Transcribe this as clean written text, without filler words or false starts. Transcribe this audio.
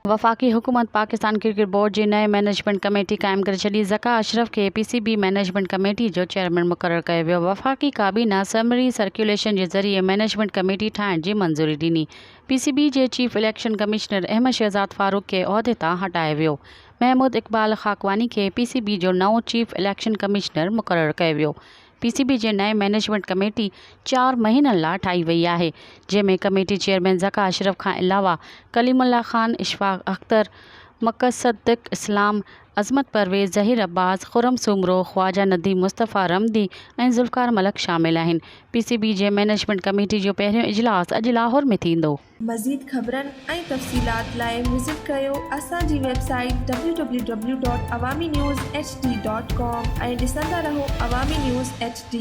वफ़ाक़ी हुकूमत Pakistan cricket board जे नए management committee क़ाइमु करे छॾी। ज़का अशरफ खे PCB मैनेजमेंट कमेटी जो चेयरमैन मुक़ररु कयो वियो। वफ़ाक़ी काबीना समरी सर्कुलेशन जे ज़रिए मैनेजमेंट कमेटी ठाहिण जी मंज़ूरी ॾिनी। PCB जे chief election commissioner Ahmad Shahzad Farooq खे उहिदे तां हटायो वियो। महमूद इक़बाल खाकवानी खे PCB जो नओं चीफ इलेक्शन कमिश्नर मुक़ररु कयो वियो। PCB जे नए मैनेजमेंट कमेटी 4 महीननि लाइ ठाही वई आहे, जंहिंमें कमेटी चेयरमैन ज़का अशरफ खां अलावा कलीमुल्लाह ख़ान, इशफ़ाक़ अख्तर, मुक़सदिक़ इस्लाम, अज़मत परवेज़, ज़हीर अब्बास, खुर्रम सुमरो, ख़्वाजा नदीम मुस्तफ़ा रमदी ऐं ज़ुल्फ़िकार मलिक शामिल आहिनि। PCB जे मैनेजमेंट कमेटी जो पहिरियों इजलास अॼु लाहौर में थींदो। मज़ीद ख़बरनि ऐं तफ़सीलात लाइ विज़िट कयो असांजी वेबसाइट www.awamiNewsHD.com ऐं ॾिसंदा रहो अवामी न्यूज़ HD।